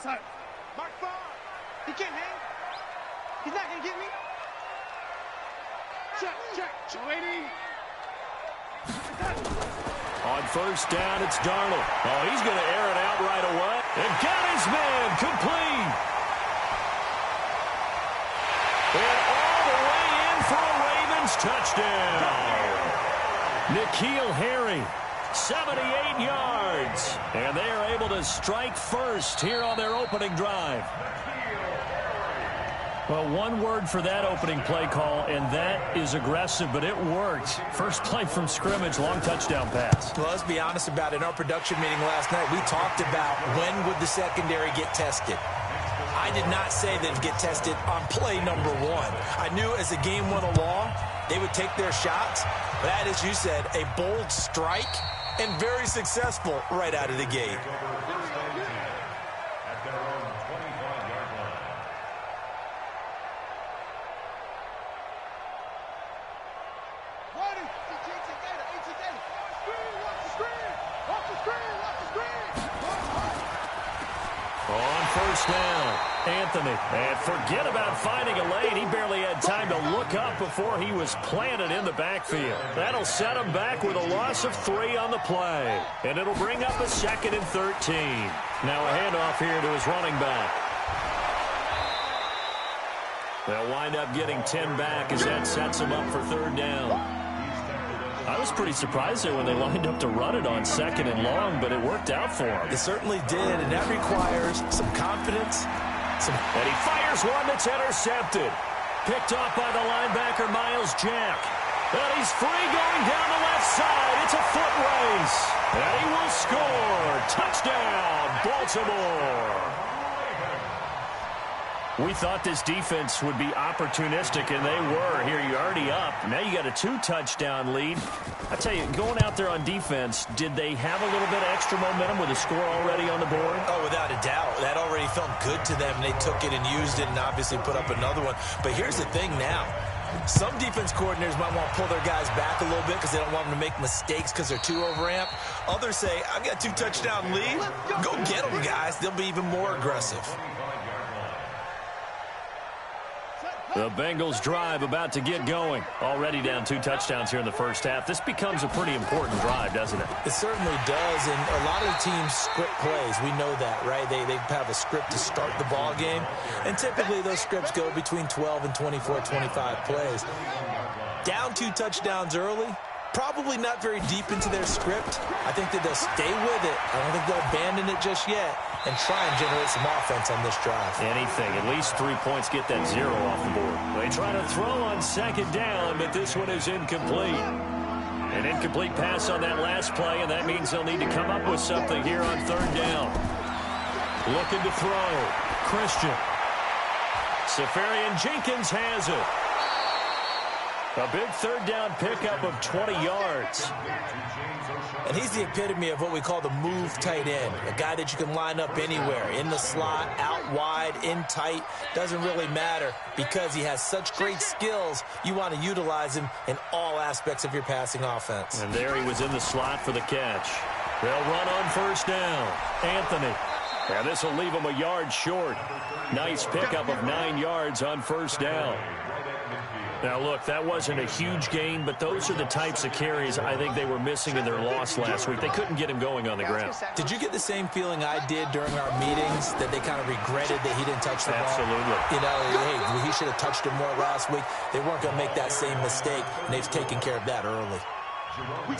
Mark 5. He can't hang. He's not going to get me. Check. Waiting. On first down, it's Darnold. Oh, he's going to air it out right away. And got his man complete. And all the way in for a Ravens touchdown. N'Keal Harry, 78 yards. And they are able to strike first here on their opening drive. Well, one word for that opening play call, and that is aggressive, but it worked. First play from scrimmage, long touchdown pass. Well, let's be honest about it. In our production meeting last night, we talked about when would the secondary get tested. I did not say they'd get tested on play number 1. I knew as the game went along, they would take their shots. But that, as you said, a bold strike and very successful right out of the gate. Anthony, and forget about finding a lane. He barely had time to look up before he was planted in the backfield. That'll set him back with a loss of 3 on the play. And it'll bring up a 2nd and 13. Now a handoff here to his running back. They'll wind up getting 10 back as that sets him up for 3rd down. I was pretty surprised there when they lined up to run it on 2nd and long, but it worked out for him. It certainly did, and that requires some confidence. And he fires one that's intercepted. Picked off by the linebacker, Miles Jack. And he's free going down the left side. It's a foot race. And he will score. Touchdown, Baltimore. We thought this defense would be opportunistic, and they were. Here, you're already up. Now you got a 2-touchdown lead. I tell you, going out there on defense, did they have a little bit of extra momentum with a score already on the board? Oh, without a doubt. That already felt good to them. They took it and used it and obviously put up another one. But here's the thing now. Some defense coordinators might want to pull their guys back a little bit because they don't want them to make mistakes because they're too overamped. Others say, I've got a 2-touchdown lead. Go get them, guys. They'll be even more aggressive. The Bengals drive about to get going. Already down 2 touchdowns here in the first half. This becomes a pretty important drive, doesn't it? It certainly does, and a lot of the teams script plays. We know that, right? They have a script to start the ball game, and typically those scripts go between 12 and 24, 25 plays. Down 2 touchdowns early, probably not very deep into their script. I think that they'll stay with it. I don't think they'll abandon it just yet and try and generate some offense on this drive. Anything. At least 3 points, get that 0 off the board. They try to throw on 2nd down, but this one is incomplete. An incomplete pass on that last play, and that means they'll need to come up with something here on 3rd down. Looking to throw. Christian. Safarian Jenkins has it. A big 3rd down pickup of 20 yards. And he's the epitome of what we call the move tight end. A guy that you can line up anywhere. In the slot, out wide, in tight. Doesn't really matter because he has such great skills. You want to utilize him in all aspects of your passing offense. And there he was in the slot for the catch. They'll run on 1st down. Anthony. And this will leave him a yard short. Nice pickup of 9 yards on 1st down. Now, look, that wasn't a huge gain, but those are the types of carries I think they were missing in their loss last week. They couldn't get him going on the ground. Did you get the same feeling I did during our meetings, that they kind of regretted that he didn't touch the ball? Absolutely. You know, hey, he should have touched it more last week. They weren't going to make that same mistake, and they've taken care of that early.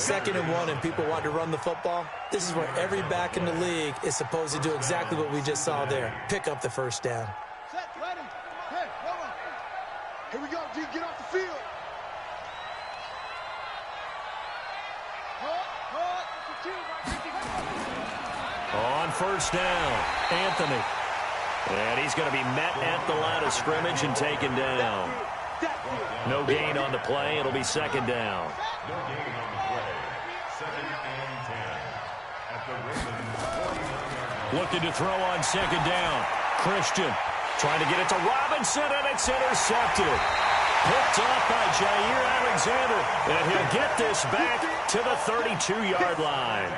2nd and 1, and people want to run the football. This is where every back in the league is supposed to do exactly what we just saw there. Pick up the 1st down. Here we go, D. Get off the field. On 1st down, Anthony. And he's going to be met at the line of scrimmage and taken down. No gain on the play. It'll be 2nd down. Looking to throw on 2nd down. Christian trying to get it to Robinson, and it's intercepted. Picked off by Jair Alexander, and he'll get this back to the 32-yard line.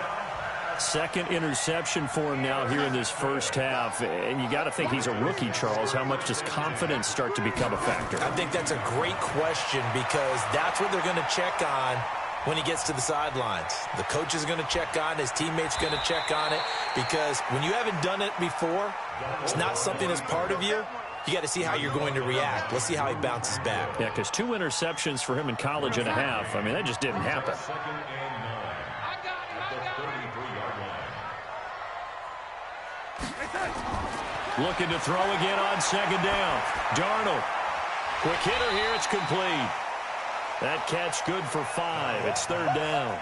Second interception for him now here in this first half. And you got to think he's a rookie, Charles. How much does confidence start to become a factor? I think that's a great question because that's what they're going to check on when he gets to the sidelines. The coach is going to check on it. His teammates going to check on it because when you haven't done it before, it's not something that's part of you. You got to see how you're going to react. Let's see how he bounces back. Yeah, because 2 interceptions for him in college and a half. I mean, that just didn't happen. Looking to throw again on second down. Darnold. Quick hitter here. It's complete. That catch good for 5. It's third down.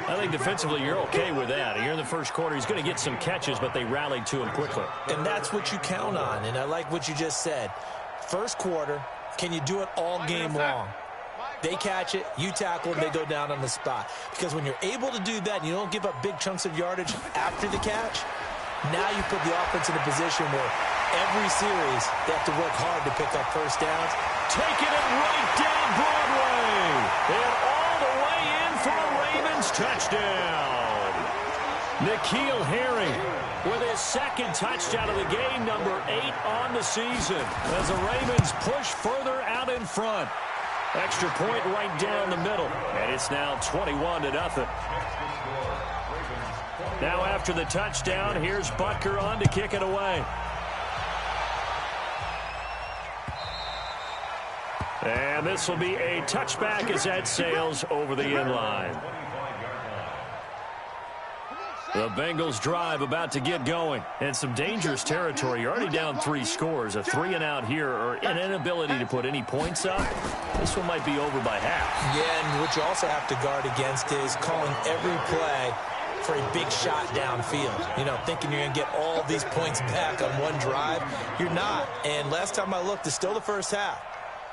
I think defensively you're okay with that. Here in the first quarter, he's going to get some catches, but they rallied to him quickly. And that's what you count on, and I like what you just said. First quarter, can you do it all game long? They catch it, you tackle, and they go down on the spot. Because when you're able to do that and you don't give up big chunks of yardage after the catch, now you put the offense in a position where every series they have to work hard to pick up first downs. Taking it right down Broadway. And all the way in for a Ravens touchdown. N'Keal Harry with his second touchdown of the game, number 8 on the season, as the Ravens push further out in front. Extra point right down the middle, and it's now 21-0. Now after the touchdown, here's Butker on to kick it away. And this will be a touchback as that sails over the end line. The Bengals drive about to get going. And some dangerous territory. You're already down 3 scores. A 3-and-out here or an inability to put any points up. This one might be over by half. Yeah, and what you also have to guard against is calling every play for a big shot downfield. You know, thinking you're going to get all these points back on one drive. You're not. And last time I looked, it's still the first half.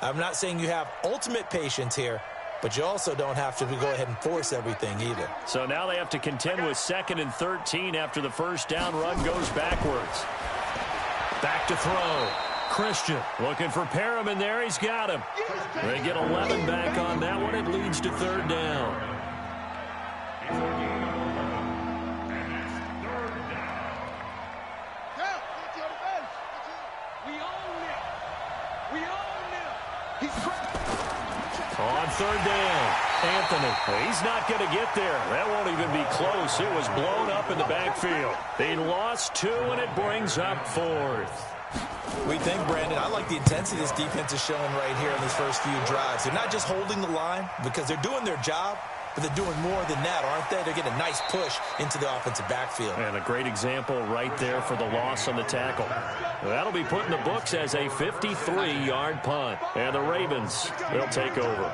I'm not saying you have ultimate patience here, but you also don't have to go ahead and force everything either. So now they have to contend with 2nd and 13 after the first down run goes backwards. Back to throw. Christian looking for Perriman there. He's got him. They get 11 back on that one. It leads to third down. On third down, Anthony. He's not going to get there. That won't even be close. It was blown up in the backfield. They lost 2, and it brings up 4th. We think, Brandon, I like the intensity this defense is showing right here in these first few drives. They're not just holding the line because they're doing their job, but they're doing more than that, aren't they? They're getting a nice push into the offensive backfield. And a great example right there for the loss on the tackle. That'll be put in the books as a 53-yard punt. And the Ravens, they'll take over.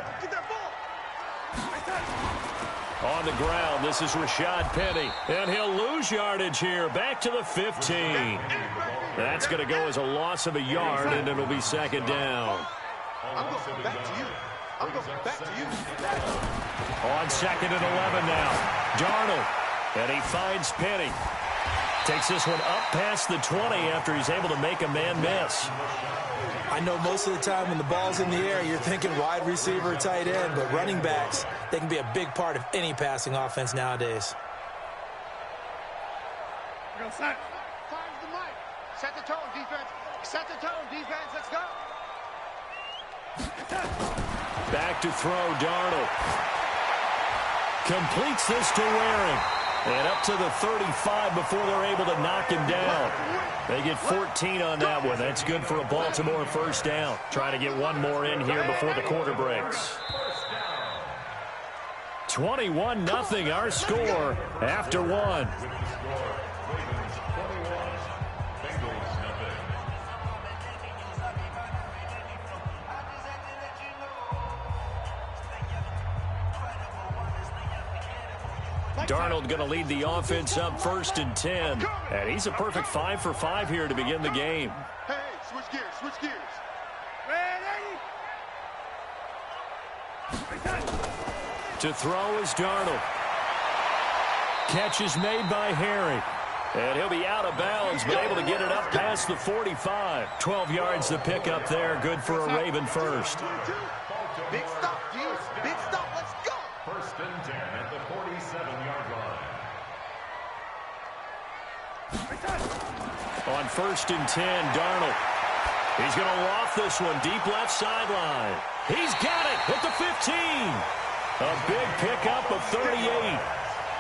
On the ground, this is Rashad Penny. And he'll lose yardage here. Back to the 15. That's going to go as a loss of a yard, and it'll be second down. I'm going back to you. I'm going back to you. On 2nd and 11 now. Darnold. And he finds Penny. Takes this one up past the 20 after he's able to make a man miss. I know most of the time when the ball's in the air, you're thinking wide receiver or tight end, but running backs, they can be a big part of any passing offense nowadays. Go set. Time's the mic. Set the tone, defense. Set the tone, defense. Let's go. Back to throw, Darnold. Completes this to Waring. And up to the 35 before they're able to knock him down. They get 14 on that one. That's good for a Baltimore first down. Trying to get one more in here before the quarter breaks. 21-0 our score after 1. Darnold going to lead the offense up 1st and 10. And he's a perfect 5 for 5 here to begin the game. Hey, switch gears, switch gears. Ready? To throw is Darnold. Catch is made by Harry. And he'll be out of bounds, but able to get it up past the 45. 12 yards to pick up there. Good for a Raven first. Big stop, Deuce. Big stop. Let's go. 1st and 10 at the 47-yard line. On 1st and 10, Darnold. He's going to loft this one deep left sideline. He's got it at the 15. A big pickup of 38.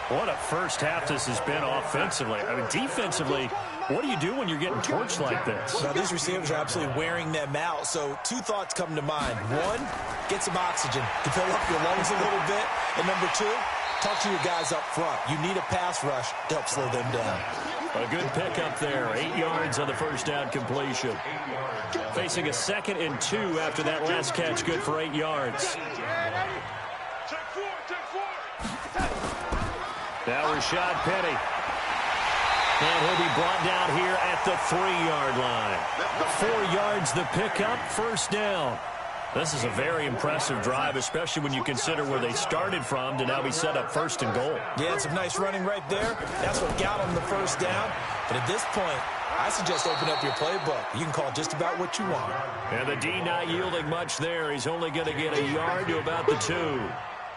What a first half this has been offensively. I mean, defensively, what do you do when you're getting torched like this? Now, these receivers are absolutely wearing them out. So 2 thoughts come to mind. 1, get some oxygen to fill up your lungs a little bit. And number 2, talk to your guys up front. You need a pass rush to help slow them down. A good pickup there. 8 yards on the first down completion. Facing a 2nd and 2 after that last catch. Good for 8 yards. Now Rashad Penny. And he'll be brought down here at the 3-yard line. 4 yards the pickup, first down. This is a very impressive drive, especially when you consider where they started from to now be set up 1st and goal. Yeah, and some nice running right there. That's what got them the first down. But at this point, I suggest open up your playbook. You can call just about what you want. And the D not yielding much there. He's only going to get a yard to about the 2.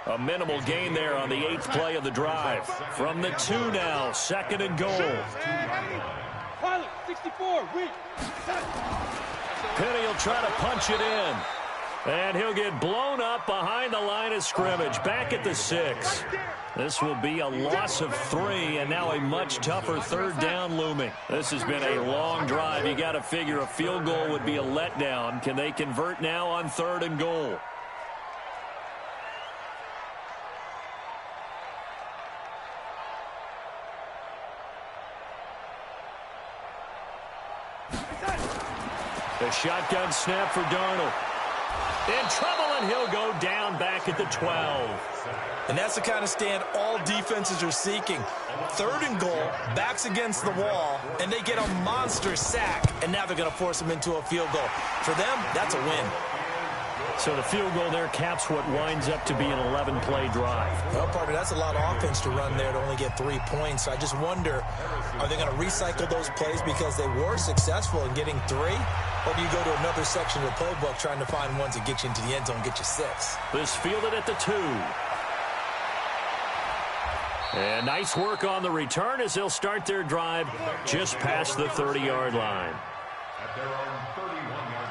A minimal gain there on the 8th play of the drive. From the 2 now, 2nd and goal. Penny will try to punch it in. And he'll get blown up behind the line of scrimmage. Back at the 6. This will be a loss of 3, and now a much tougher 3rd down looming. This has been a long drive. You got to figure a field goal would be a letdown. Can they convert now on 3rd and goal? The shotgun snap for Darnold. In trouble, and he'll go down back at the 12. And that's the kind of stand all defenses are seeking. 3rd and goal, backs against the wall, and they get a monster sack, and now they're going to force them into a field goal. For them, that's a win. So the field goal there caps what winds up to be an 11-play drive. Well, partner, that's a lot of offense to run there to only get 3 points. So I just wonder, are they going to recycle those plays because they were successful in getting 3? Or do you go to another section of the playbook trying to find ones that get you into the end zone and get you 6? This fielded at the 2. And nice work on the return as they'll start their drive just past the 30-yard line. At their own 31-yard line.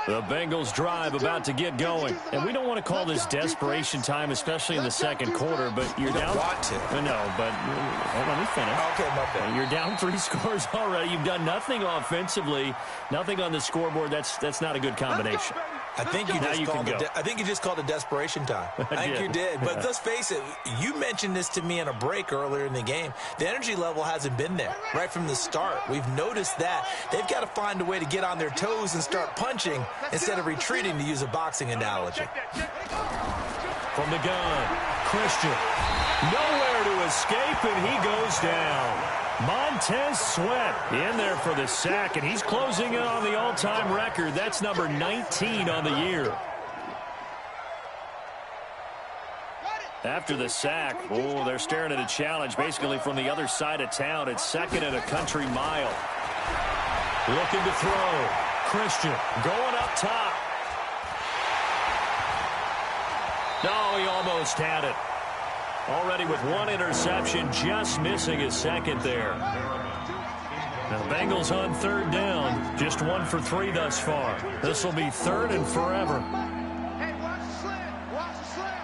The Bengals drive about to get going. And we don't want to call this desperation time, especially in the 2nd quarter, but you're down. You don't want to. No, but let me finish. Okay, my bad. You're down 3 scores already. You've done nothing offensively, nothing on the scoreboard. That's not a good combination. I think you just called it desperation time. I think you did. But let's face it, you mentioned this to me in a break earlier in the game. The energy level hasn't been there right from the start. We've noticed that. They've got to find a way to get on their toes and start punching instead of retreating, to use a boxing analogy. From the gun, Christian. Nowhere to escape, and he goes down. Montez Sweat in there for the sack, and he's closing in on the all-time record. That's number 19 on the year. After the sack, they're staring at a challenge basically from the other side of town. It's 2nd and a country mile. Looking to throw. Christian going up top. No, he almost had it. Already with 1 interception, just missing his 2nd there. Now, the Bengals on 3rd down, just 1 for 3 thus far. This will be 3rd and forever. Hey, watch the slant. Watch the slant.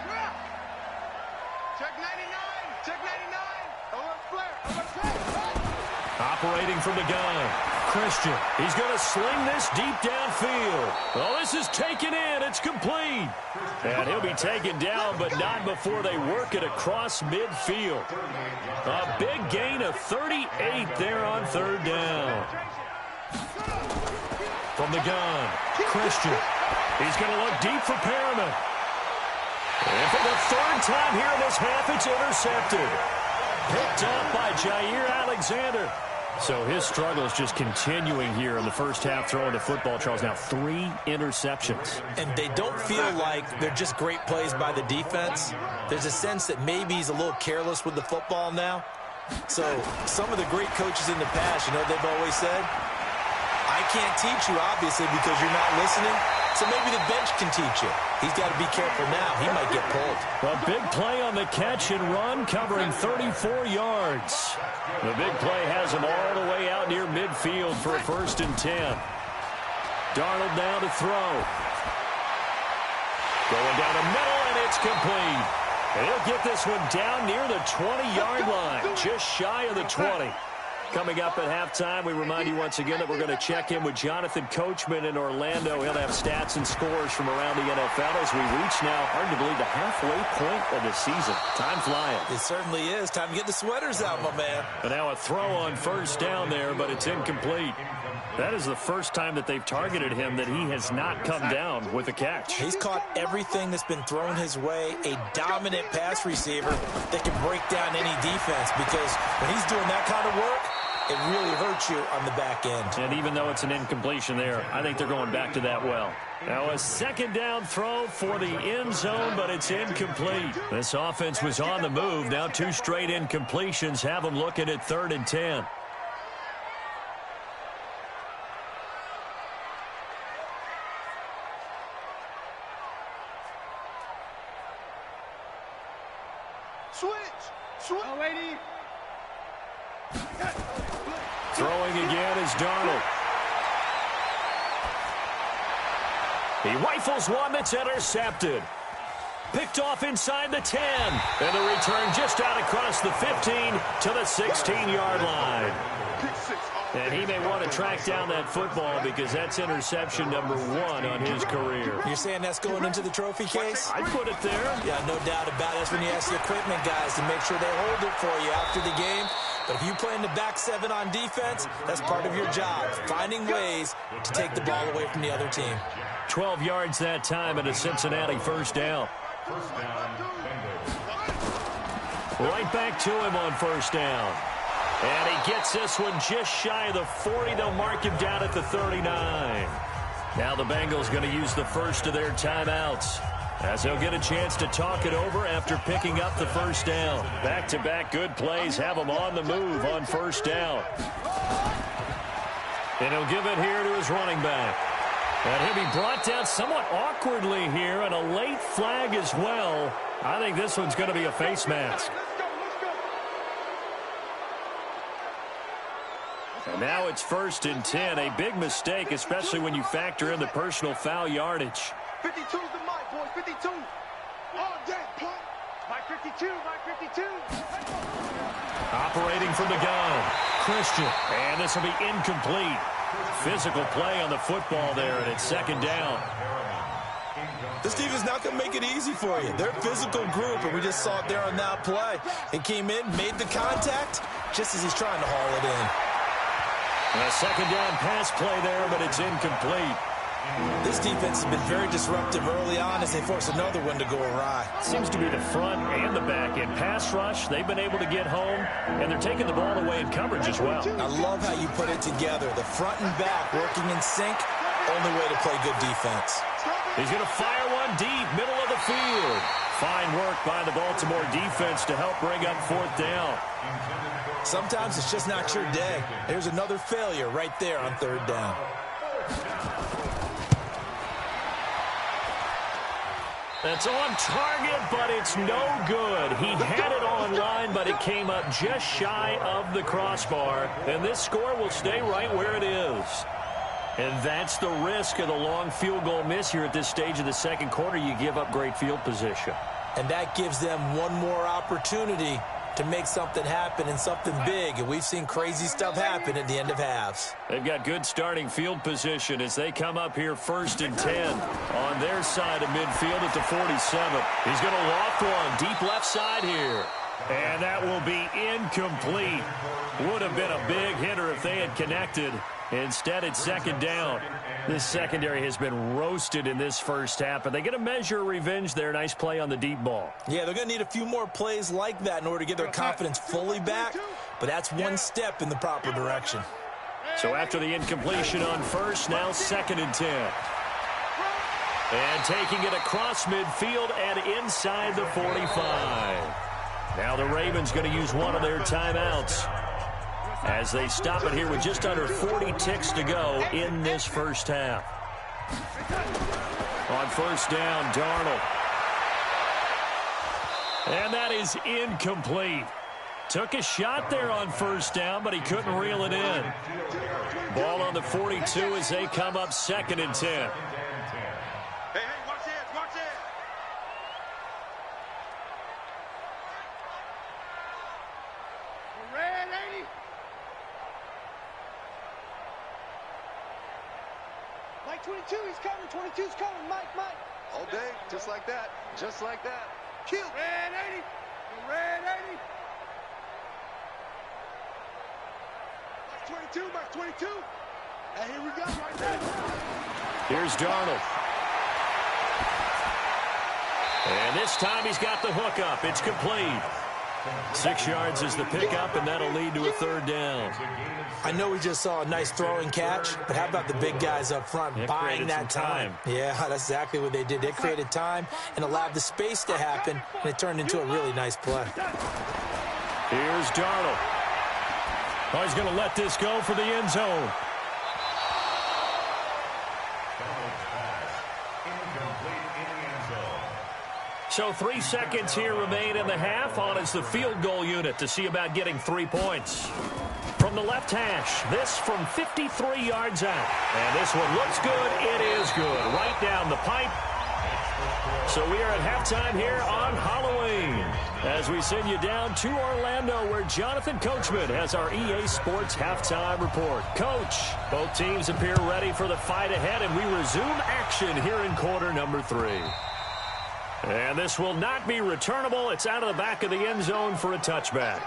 Check 99. Check 99. Alert flare. Alert flare. Operating from the gun. Christian, he's going to sling this deep downfield. Oh, this is taken in. It's complete. And he'll be taken down, but not before they work it across midfield. A big gain of 38 there on 3rd down. From the gun, Christian. He's going to look deep for Perriman. And for the 3rd time here in this half, it's intercepted. Picked up by Jair Alexander. So his struggle is just continuing here in the first half, throwing the football, Charles. Now 3 interceptions. And they don't feel like they're just great plays by the defense. There's a sense that maybe he's a little careless with the football now. So some of the great coaches in the past, they've always said, I can't teach you, obviously, because you're not listening. So maybe the bench can teach you. He's got to be careful now. He might get pulled. A big play on the catch and run, covering 34 yards. The big play has him all the way out near midfield for a 1st and 10. Darnold now to throw. Going down the middle, and it's complete. And he'll get this one down near the 20-yard line, just shy of the 20. Coming up at halftime, we remind you once again that we're going to check in with Jonathan Coachman in Orlando. He'll have stats and scores from around the NFL as we reach now, hard to believe, the halfway point of the season. Time flying. It certainly is. Time to get the sweaters out, my man. And now a throw on 1st down there, but it's incomplete. That is the first time that they've targeted him that he has not come down with a catch. He's caught everything that's been thrown his way, a dominant pass receiver that can break down any defense, because when he's doing that kind of work, it really hurts you on the back end. And even though it's an incompletion there, I think they're going back to that well. Now a 2nd down throw for the end zone, but it's incomplete. This offense was on the move. Now 2 straight incompletions have them looking at 3rd and 10. Switch. Oh, lady. Throwing again is Darnold. He rifles one that's intercepted. Picked off inside the 10. And the return just out across the 15 to the 16-yard line. And he may want to track down that football because that's interception number 1 on his career. You're saying that's going into the trophy case? I put it there. Yeah, no doubt about it. That's when you ask the equipment guys to make sure they hold it for you after the game. But if you play in the back 7 on defense, that's part of your job, finding ways to take the ball away from the other team. 12 yards that time and a Cincinnati 1st down. Right back to him on 1st down. And he gets this one just shy of the 40. They'll mark him down at the 39. Now the Bengals going to use the first of their timeouts, as they'll get a chance to talk it over after picking up the 1st down. Back-to-back good plays have them on the move on 1st down. And he'll give it here to his running back. And he'll be brought down somewhat awkwardly here, and a late flag as well. I think this one's going to be a face mask. And now it's 1st and 10. A big mistake, especially when you factor in the personal foul yardage. 52's the mic, boy. 52. All day, punt. Mike 52, Mike 52. Operating from the gun, Christian. And this will be incomplete. Physical play on the football there, and it's 2nd down. This team is not going to make it easy for you. They're a physical group, and we just saw it there on that play. He came in, made the contact, just as he's trying to haul it in. A 2nd down pass play there, but it's incomplete. This defense has been very disruptive early on as they force another one to go awry. Seems to be the front and the back end. Pass rush, they've been able to get home, and they're taking the ball away in coverage as well. I love how you put it together. The front and back working in sync, only way to play good defense. He's going to fire one deep, middle of the field. Fine work by the Baltimore defense to help bring up 4th down. Sometimes it's just not your day. There's another failure right there on 3rd down. That's on target, but it's no good. He had it on line, but it came up just shy of the crossbar. And this score will stay right where it is. And that's the risk of the long field goal miss here at this stage of the 2nd quarter. You give up great field position. And that gives them one more opportunity to make something happen and something big. And we've seen crazy stuff happen at the end of halves. They've got good starting field position as they come up here 1st and 10 on their side of midfield at the 47. He's going to loft one deep left side here. And that will be incomplete. Would have been a big hitter if they had connected. Instead, it's 2nd down. This secondary has been roasted in this first half, but they get a measure of revenge there. Nice play on the deep ball. Yeah, they're going to need a few more plays like that in order to get their confidence fully back, but that's one step in the proper direction. So after the incompletion on 1st, now 2nd and 10. And taking it across midfield and inside the 45. Now the Ravens going to use one of their timeouts as they stop it here with just under 40 ticks to go in this first half. On first down, Darnold. And that is incomplete. Took a shot there on first down, but he couldn't reel it in. Ball on the 42 as they come up 2nd and 10. Hey, watch this, watch this. Red 80. Mike 22, he's coming. 22's coming. Mike. All day, just like that. Just like that. Kill. Red 80. Red 80. Mike 22. And here we go right there. Here's Darnold. And this time he's got the hook up. It's complete. 6 yards is the pickup, and that'll lead to a 3rd down. I know we just saw a nice throwing catch, but how about the big guys up front buying that time? Yeah, that's exactly what they did. They created time and allowed the space to happen, and it turned into a really nice play. Here's Darnold. Oh, he's going to let this go for the end zone. So 3 seconds here remain in the half. On is the field goal unit to see about getting 3 points. From the left hash, this from 53 yards out. And this one looks good. It is good. Right down the pipe. So we are at halftime here on Halloween as we send you down to Orlando where Jonathan Coachman has our EA Sports halftime report. Coach, both teams appear ready for the fight ahead, and we resume action here in quarter number 3. And this will not be returnable. It's out of the back of the end zone for a touchback.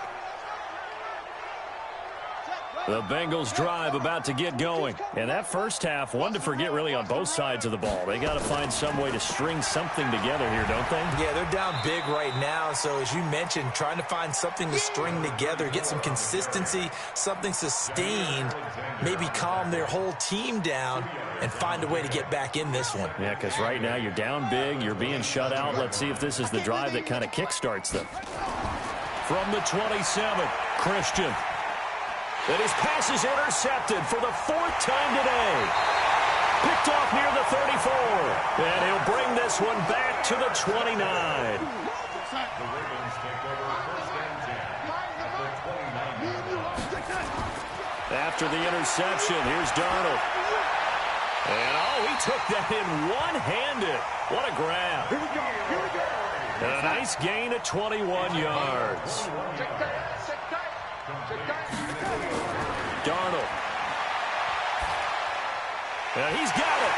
The Bengals drive about to get going. And that first half, one to forget really on both sides of the ball. They got to find some way to string something together here, don't they? Yeah, they're down big right now. So as you mentioned, trying to find something to string together, get some consistency, something sustained, maybe calm their whole team down and find a way to get back in this one. Yeah, because right now you're down big, you're being shut out. Let's see if this is the drive that kind of kickstarts them. From the 27, Christian. And his pass is intercepted for the 4th time today. Picked off near the 34. And he'll bring this one back to the 29. After the interception, here's Darnold. And, he took that in one-handed. What a grab. And a nice gain of 21 yards. Darnold. And he's got it.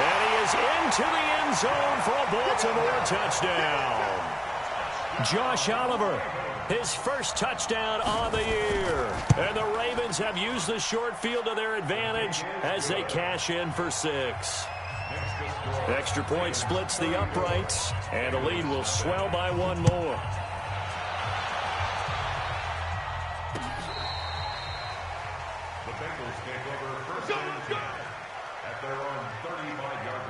And he is into the end zone for a Baltimore touchdown. Josh Oliver, his first touchdown on the year. And the Ravens have used the short field to their advantage as they cash in for 6. Extra point splits the uprights, and the lead will swell by 1 more. The Bengals take over first and 10 at their own 35-yard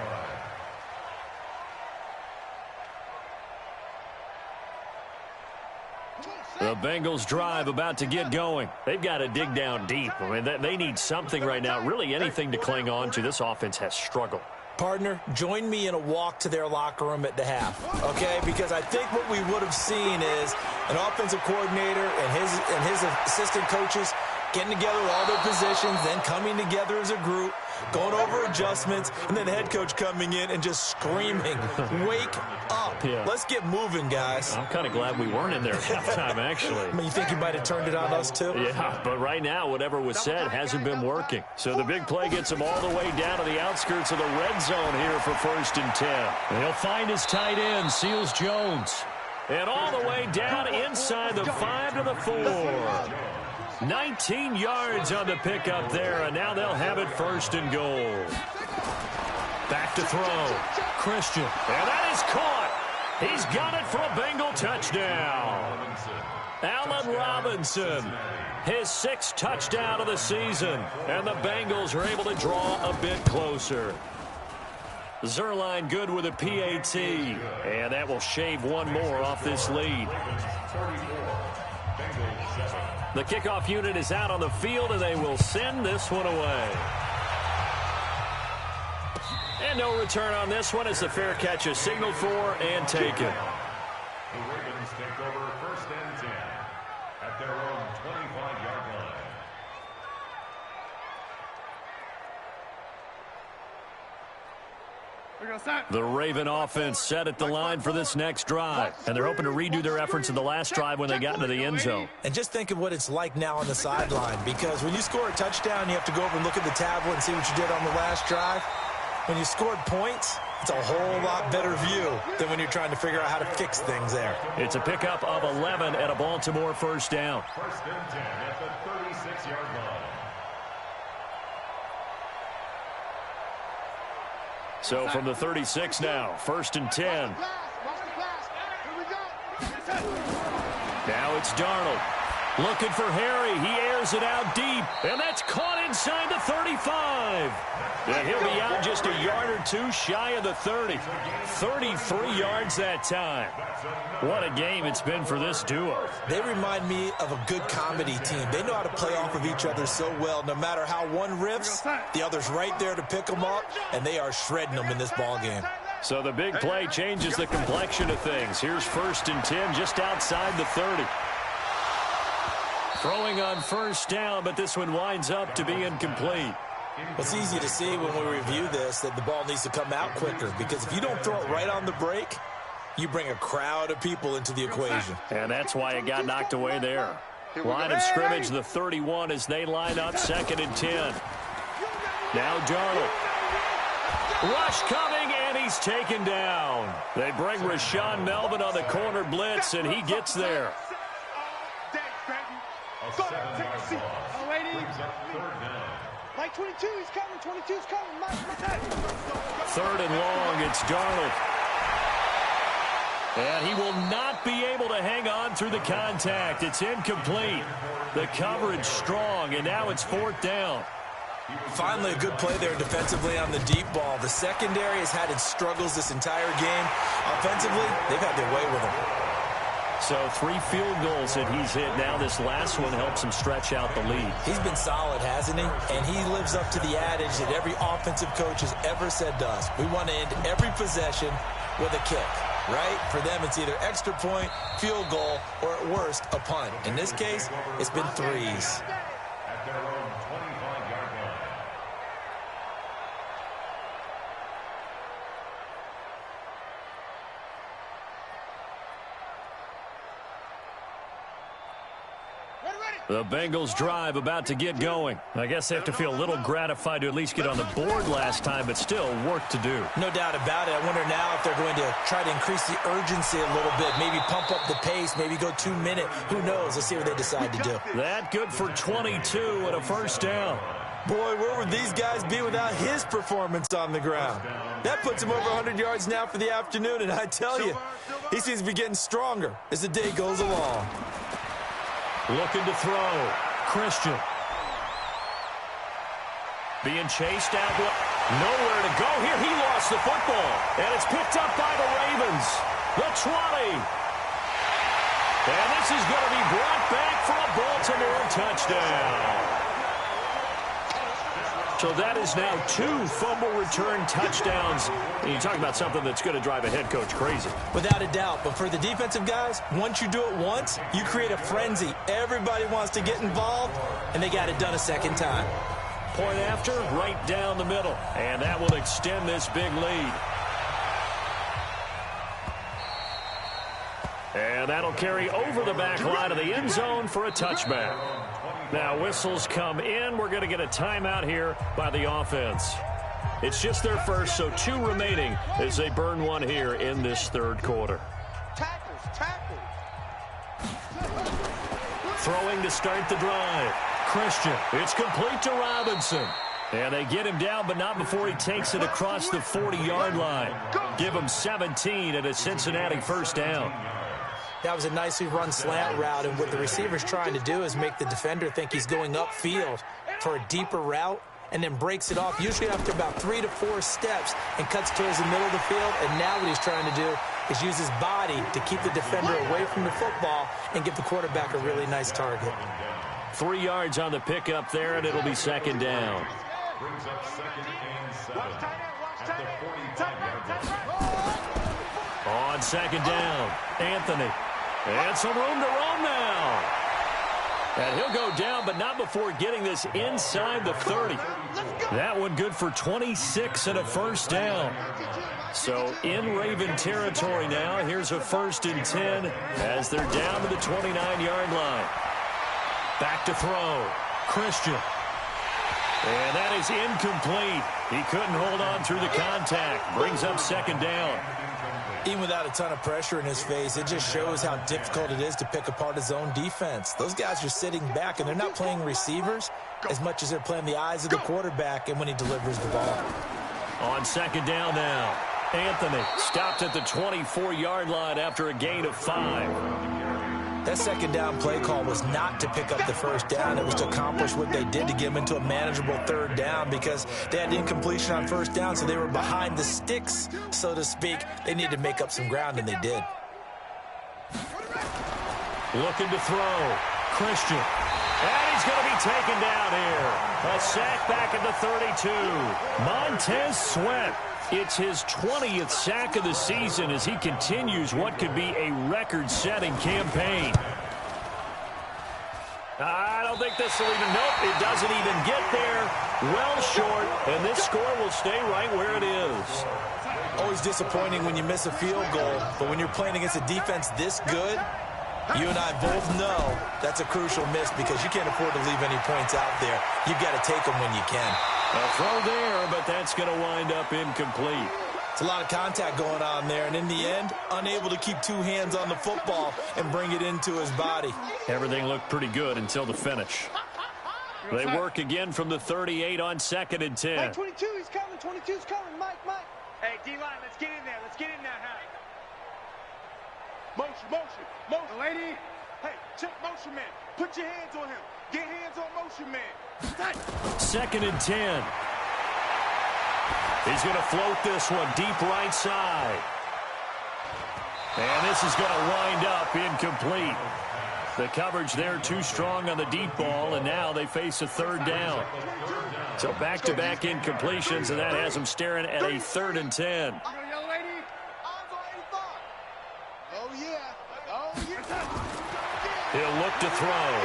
line. The Bengals drive about to get going. They've got to dig down deep. I mean, they need something right now, really anything to cling on to. This offense has struggled. Partner, join me in a walk to their locker room at the half, okay? Because I think what we would have seen is an offensive coordinator and his assistant coaches getting together with all their positions, then coming together as a group, going over adjustments, and then the head coach coming in and just screaming, wake up. Yeah. Let's get moving, guys. I'm kind of glad we weren't in there at halftime, actually. I mean, you think you might have turned it on us, too? Yeah, but right now, whatever was said hasn't been working. So the big play gets him all the way down to the outskirts of the red zone here for first and 10. And he'll find his tight end, Seals Jones. And all the way down inside the 5 to the 4. 19 yards on the pickup there, and now they'll have it first and goal. Back to throw. Christian. And that is caught. He's got it for a Bengal touchdown. Allen Robinson, his 6th touchdown of the season, and the Bengals are able to draw a bit closer. Zerline good with a PAT, and that will shave 1 more off this lead. The kickoff unit is out on the field, and they will send this one away. And no return on this one as the fair catch is signaled for and taken. The Ravens take over 1st and 10 at their own 25-yard line. The Raven offense set at the line for this next drive, and they're hoping to redo their efforts in the last drive when they got into the end zone. And just think of what it's like now on the sideline, because when you score a touchdown, you have to go over and look at the tablet and see what you did on the last drive. When you scored points, it's a whole lot better view than when you're trying to figure out how to fix things there. It's a pickup of 11 at a Baltimore 1st down. 1st and 10 at the 36-yard line. So from the 36 now, 1st and 10. Now it's Darnold. Looking for Harry. He airs it out deep. And that's caught inside the 35. And he'll be out just a yard or two shy of the 30. 33 yards that time. What a game it's been for this duo. They remind me of a good comedy team. They know how to play off of each other so well. No matter how one riffs, the other's right there to pick them up, and they are shredding them in this ball game. So the big play changes the complexion of things. Here's 1st and 10 just outside the 30. Throwing on 1st down, but this one winds up to be incomplete. It's easy to see when we review this that the ball needs to come out quicker, because if you don't throw it right on the break, you bring a crowd of people into the equation. And that's why it got knocked away there. Line of scrimmage, the 31 as they line up 2nd and 10. Now Darnold. Rush coming, and he's taken down. They bring Rashaan Melvin on the corner blitz, and he gets there. A 7-yard loss brings up 3rd down. Like 22, he's coming. 22's coming. 3rd and long, it's Darnold. And he will not be able to hang on through the contact. It's incomplete. The coverage strong, and now it's 4th down. Finally, a good play there defensively on the deep ball. The secondary has had its struggles this entire game. Offensively, they've had their way with him. So 3 field goals that he's hit. Now this last one helps him stretch out the lead. He's been solid, hasn't he? And he lives up to the adage that every offensive coach has ever said to us. We want to end every possession with a kick, right? For them, it's either extra point, field goal, or at worst, a punt. In this case, it's been threes. At their own 25-yard line. The Bengals drive about to get going. I guess they have to feel a little gratified to at least get on the board last time, but still work to do. No doubt about it. I wonder now if they're going to try to increase the urgency a little bit, maybe pump up the pace, maybe go 2 minute. Who knows? Let's see what they decide to do. That good for 22 and a 1st down. Boy, where would these guys be without his performance on the ground? That puts him over 100 yards now for the afternoon, and I tell you, he seems to be getting stronger as the day goes along. Looking to throw. Christian. Being chased out. Nowhere to go here. He lost the football. And it's picked up by the Ravens. The 20. And this is going to be brought back for a Baltimore touchdown. So that is now 2 fumble return touchdowns. And you talk about something that's going to drive a head coach crazy. Without a doubt. But for the defensive guys, once you do it once, you create a frenzy. Everybody wants to get involved, and they got it done a second time. Point after, right down the middle. And that will extend this big lead. And that'll carry over the back line of the end zone for a touchback. Now whistles come in. We're going to get a timeout here by the offense. It's just their first, so 2 remaining as they burn one here in this 3rd quarter. Tackles. Throwing to start the drive. Christian. It's complete to Robinson. And they get him down, but not before he takes it across the 40-yard line. Give him 17 at a Cincinnati 1st down. That was a nicely run slant route, and what the receiver's trying to do is make the defender think he's going upfield for a deeper route, and then breaks it off, usually after about 3 to 4 steps, and cuts towards the middle of the field. And now what he's trying to do is use his body to keep the defender away from the football and give the quarterback a really nice target. 3 yards on the pickup there, and it'll be 2nd down. brings up 2nd and 7 at the 45-yard line. On 2nd down, Anthony. And some room to roam now. And he'll go down, but not before getting this inside the 30. That one good for 26 and a first down. So in Raven territory now. Here's a 1st and 10 as they're down to the 29-yard line. Back to throw. Christian. And that is incomplete. He couldn't hold on through the contact. Brings up 2nd down. Even without a ton of pressure in his face, it just shows how difficult it is to pick apart his own defense. Those guys are sitting back, and they're not playing receivers as much as they're playing the eyes of the quarterback and when he delivers the ball. On 2nd down now, Anthony stopped at the 24-yard line after a gain of 5. That 2nd down play call was not to pick up the first down. It was to accomplish what they did to get them into a manageable 3rd down because they had incompletion on 1st down, so they were behind the sticks, so to speak. They needed to make up some ground, and they did. Looking to throw. Christian. And he's going to be taken down here. A sack back at the 32. Montez Sweat. It's his 20th sack of the season as he continues what could be a record-setting campaign. I don't think this will even, nope, it doesn't even get there. Well short, and this score will stay right where it is. Always disappointing when you miss a field goal, but when you're playing against a defense this good, you and I both know that's a crucial miss because you can't afford to leave any points out there. You've got to take them when you can. A throw there, but that's going to wind up incomplete. It's a lot of contact going on there, and in the end, unable to keep 2 hands on the football and bring it into his body. Everything looked pretty good until the finish. They work again from the 38 on 2nd and 10. Hey, 22, he's coming. 22's coming. Mike. Hey, D-line, let's get in there. Let's get in there, Harry. Motion. Lady. Hey, check motion man. Put your hands on him. Get hands on motion man. 2nd and 10. He's going to float this one deep right side. And this is going to wind up incomplete. The coverage there too strong on the deep ball, and now they face a 3rd down. So back-to-back incompletions, and that has them staring at a 3rd and 10. He'll look to throw.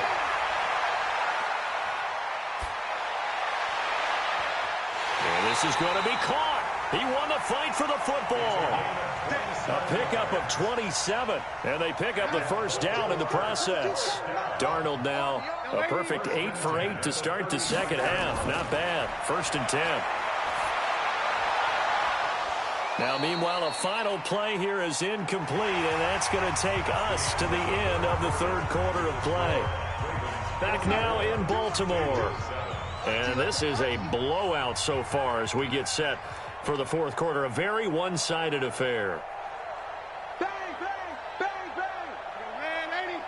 And this is going to be caught. He won the fight for the football. A pickup of 27, and they pick up the first down in the process. Darnold now a perfect 8 for 8 to start the second half. Not bad. 1st and 10. Now, meanwhile, a final play here is incomplete, and that's going to take us to the end of the 3rd quarter of play. Back now in Baltimore. And this is a blowout so far as we get set for the 4th quarter. A very one-sided affair. Bang, bang, bang, bang.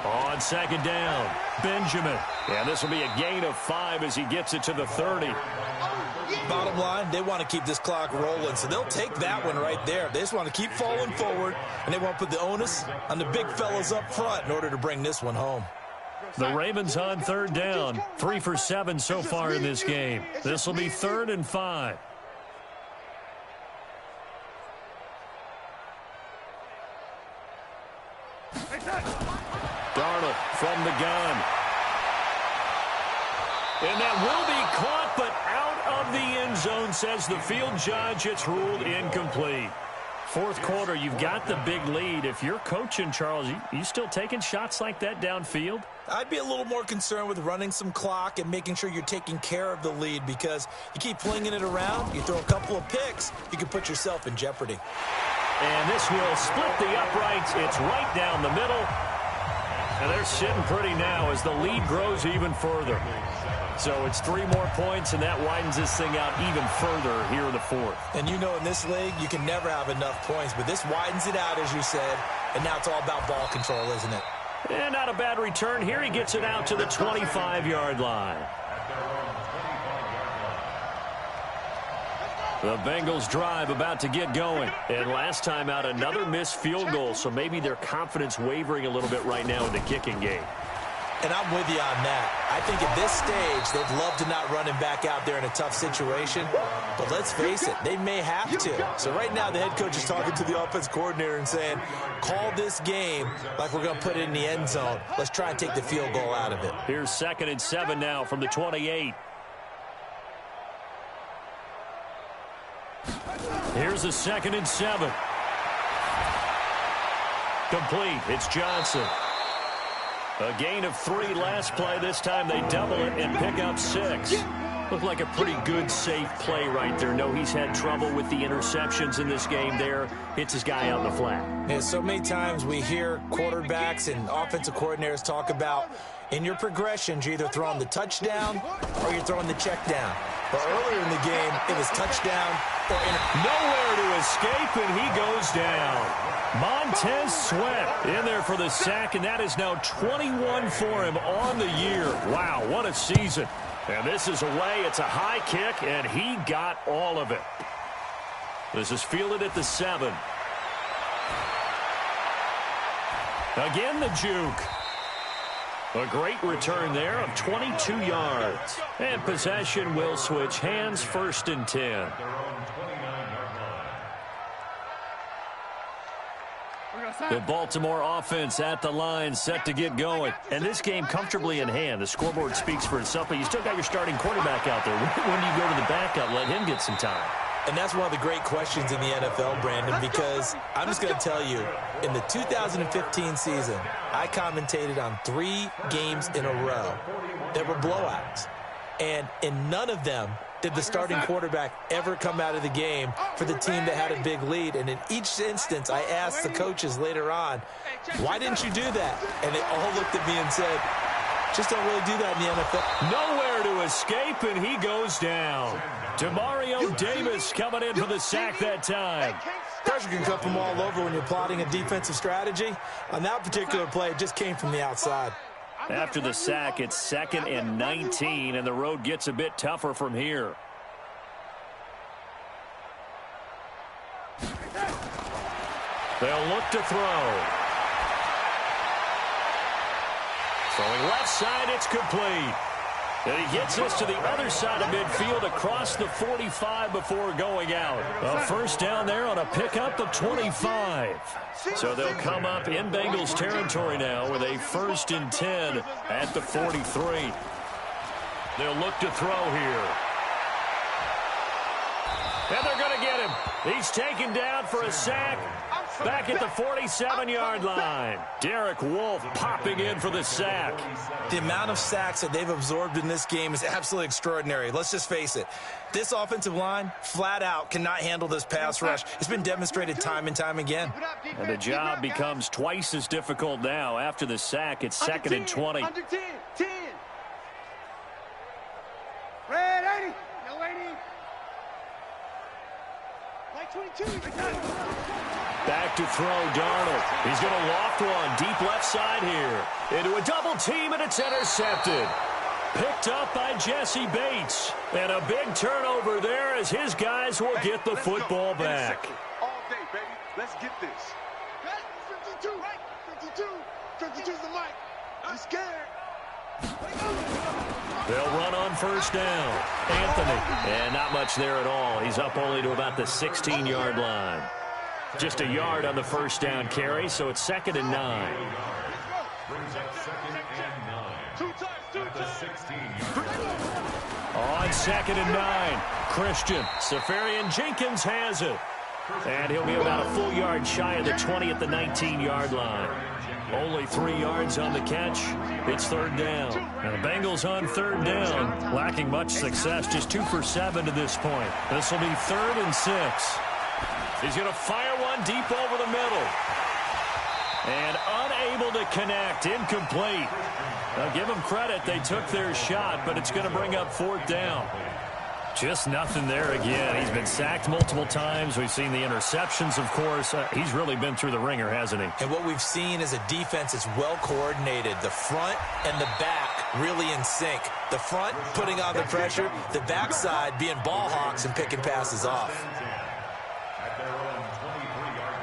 On 2nd down, Benjamin. And this will be a gain of 5 as he gets it to the 30. Bottom line, they want to keep this clock rolling, so they'll take that one right there. They just want to keep falling forward, and they want to put the onus on the big fellas up front in order to bring this one home. The Ravens on 3rd down, 3 for 7 so far in this game. This will be 3rd and 5. Darnold from the gun. And that will be caught, but out of the end zone, says the field judge. It's ruled incomplete. 4th quarter, you've got the big lead. If you're coaching, Charles, you still taking shots like that downfield? I'd be a little more concerned with running some clock and making sure you're taking care of the lead, because you keep flinging it around, you throw a couple of picks, you can put yourself in jeopardy. And this will split the uprights. It's right down the middle. And they're sitting pretty now as the lead grows even further. So it's 3 more points, and that widens this thing out even further here in the 4th. And you know in this league, you can never have enough points, but this widens it out, as you said, and now it's all about ball control, isn't it? And not a bad return here. He gets it out to the 25-yard line. The Bengals drive about to get going. And last time out, another missed field goal, so maybe their confidence wavering a little bit right now in the kicking game. And I'm with you on that. I think at this stage, they'd love to not run him back out there in a tough situation. But let's face it, they may have to. So right now, the head coach is talking to the offense coordinator and saying, call this game like we're going to put it in the end zone. Let's try and take the field goal out of it. Here's 2nd and 7 now from the 28. Here's a 2nd and 7. Complete. It's Johnson. A gain of 3 last play. This time they double it and pick up 6. Looked like a pretty good, safe play right there. No, he's had trouble with the interceptions in this game there. Hits his guy out in the flat. Yeah, so many times we hear quarterbacks and offensive coordinators talk about in your progressions, you're either throwing the touchdown or you're throwing the check down. But earlier in the game, it was touchdown or nowhere to escape, and he goes down. Montez Sweat in there for the sack, and that is now 21 for him on the year. Wow, what a season. And this is away. It's a high kick, and he got all of it. This is fielded at the 7. Again, the juke. A great return there of 22 yards. And possession will switch hands, 1st and 10. The Baltimore offense at the line, set to get going. And this game comfortably in hand. The scoreboard speaks for itself, but you still got your starting quarterback out there. When do you go to the backup, let him get some time? And that's one of the great questions in the NFL, Brandon, because I'm just going to tell you, in the 2015 season, I commentated on 3 games in a row that were blowouts. And in none of them did the starting quarterback ever come out of the game for the team that had a big lead. And in each instance, I asked the coaches later on, why didn't you do that? And they all looked at me and said, just don't really do that in the NFL. Nowhere to escape, and he goes down. Demario Davis coming in for the sack that time. Pressure can come from all over when you're plotting a defensive strategy. On that particular play, it just came from the outside. After the sack, it's 2nd and 19, and the road gets a bit tougher from here. They'll look to throw. Throwing left side, it's complete. And he gets this to the other side of midfield across the 45 before going out. A 1st down there on a pickup of 25. So they'll come up in Bengals territory now with a 1st and 10 at the 43. They'll look to throw here. And they're going to get him. He's taken down for a sack. Back at the 47-yard line. Derek Wolfe popping in for the sack. The amount of sacks that they've absorbed in this game is absolutely extraordinary. Let's just face it. This offensive line, flat out, cannot handle this pass rush. It's been demonstrated time and time again. And the job becomes twice as difficult now. After the sack, it's 2nd and 20. Under 10. Red 80. No 80. Like 22. Back to throw, Darnold. He's going to loft one deep left side here. Into a double team, and it's intercepted. Picked up by Jesse Bates. And a big turnover there as his guys will get the football back. All day, baby. Let's get this. 52, right? 52. 52's the mic. I'm scared. They'll run on 1st down. Anthony. And not much there at all. He's up only to about the 16-yard line. Just a yard on the 1st down carry, so it's 2nd and 9. Brings up 2nd and 9. At the 16-yard line. On 2nd and 9, Christian. Safarian Jenkins has it. And he'll be about a full yard shy of the 20 at the 19-yard line. Only 3 yards on the catch. It's 3rd down. And the Bengals on 3rd down, lacking much success, just 2 for 7 to this point. This will be 3rd and 6. He's going to fire one deep over the middle. And unable to connect, incomplete. Now give them credit, they took their shot, but it's going to bring up 4th down. Just nothing there again. He's been sacked multiple times. We've seen the interceptions, of course. He's really been through the ringer, hasn't he? And what we've seen is a defense that's well coordinated. The front and the back really in sync. The front putting on the pressure, the backside being ball hawks and picking passes off. At their own 23-yard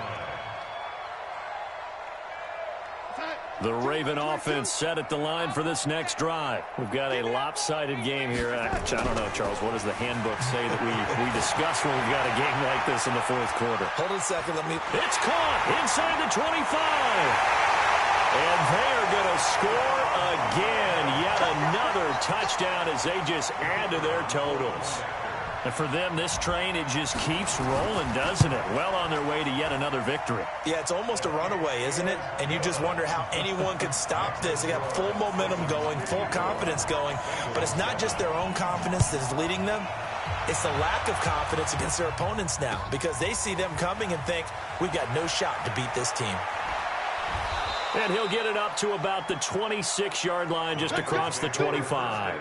line. The Raven offense set at the line for this next drive. We've got a lopsided game here. I don't know, Charles, what does the handbook say that we discuss when we've got a game like this in the fourth quarter? Hold on a second. It's caught inside the 25. And they are going to score again. Yet another touchdown as they just add to their totals. And for them, this train, it just keeps rolling, doesn't it? Well on their way to yet another victory. Yeah, it's almost a runaway, isn't it? And you just wonder how anyone could stop this. They got full momentum going, full confidence going. But it's not just their own confidence that is leading them. It's the lack of confidence against their opponents now, because they see them coming and think, we've got no shot to beat this team. And he'll get it up to about the 26-yard line, just across the 25.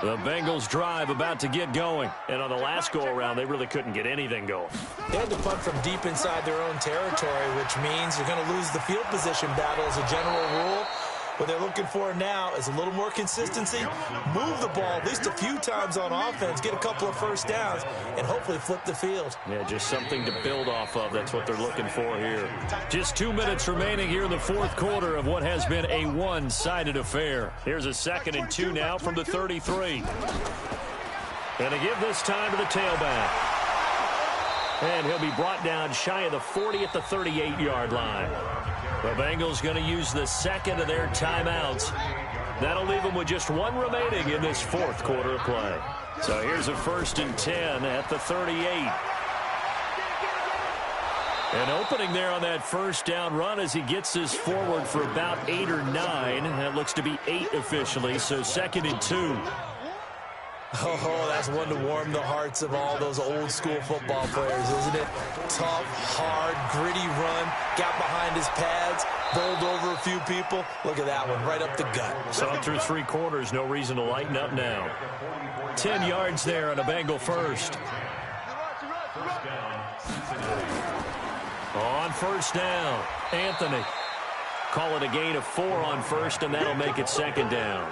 The Bengals drive about to get going. And on the last go-around, they really couldn't get anything going. They had to punt from deep inside their own territory, which means you're going to lose the field position battle as a general rule. What they're looking for now is a little more consistency, move the ball at least a few times on offense, get a couple of first downs, and hopefully flip the field. Yeah, just something to build off of. That's what they're looking for here. Just 2 minutes remaining here in the fourth quarter of what has been a one-sided affair. Here's a 2nd and 2 now from the 33. And to give this time to the tailback. And he'll be brought down shy of the 40 at the 38-yard line. The Bengals going to use the second of their timeouts. That'll leave them with just one remaining in this fourth quarter of play. So here's a 1st and 10 at the 38. An opening there on that first down run as he gets this forward for about 8 or 9. That looks to be 8 officially, so 2nd and 2. Oh, that's one to warm the hearts of all those old-school football players, isn't it? Tough, hard, gritty run, got behind his pads, bowled over a few people. Look at that one, right up the gut. So through 3 quarters, no reason to lighten up now. 10 yards there on a Bengal first. On first down, Anthony. Call it a gain of 4 on first, and that'll make it 2nd down.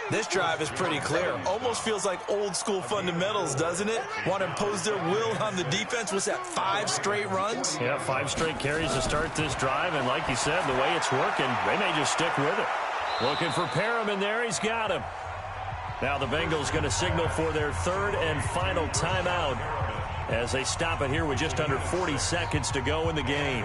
This drive is pretty clear. Almost feels like old-school fundamentals, doesn't it? Want to impose their will on the defense. What's that, 5 straight runs? Yeah, 5 straight carries to start this drive. And like you said, the way it's working, they may just stick with it. Looking for Parham in there. He's got him. Now the Bengals going to signal for their 3rd and final timeout as they stop it here with just under 40 seconds to go in the game.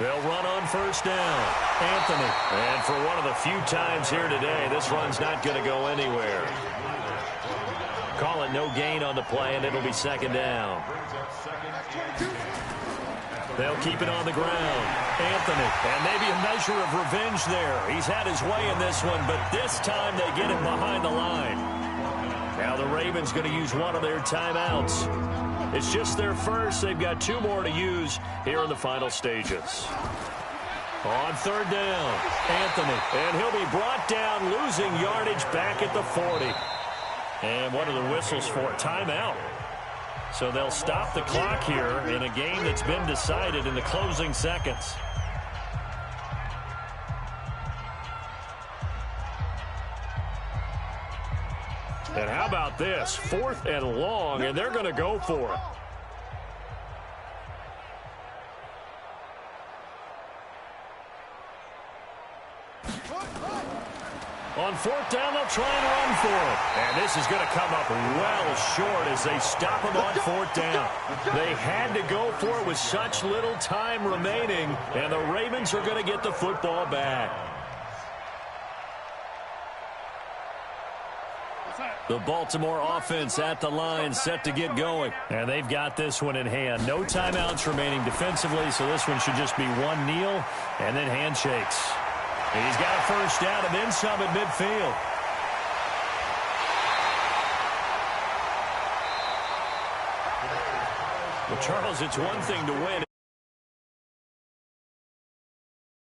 They'll run on first down. Anthony. And for one of the few times here today, this run's not going to go anywhere. Call it no gain on the play, and it'll be 2nd down. They'll keep it on the ground. Anthony. And maybe a measure of revenge there. He's had his way in this one, but this time they get him behind the line. Now the Ravens going to use one of their timeouts. It's just their first. They've got 2 more to use here in the final stages. On 3rd down, Anthony. And he'll be brought down, losing yardage back at the 40. And what are the whistles for? Timeout. So they'll stop the clock here in a game that's been decided in the closing seconds. And how about this? 4th and long, and they're going to go for it. On 4th down, they'll try and run for it. And this is going to come up well short as they stop him on 4th down. They had to go for it with such little time remaining, and the Ravens are going to get the football back. The Baltimore offense at the line, set to get going. And they've got this one in hand. No timeouts remaining defensively, so this one should just be one kneel and then handshakes. He's got a first down and then some at midfield. Well, Charles, it's one thing to win.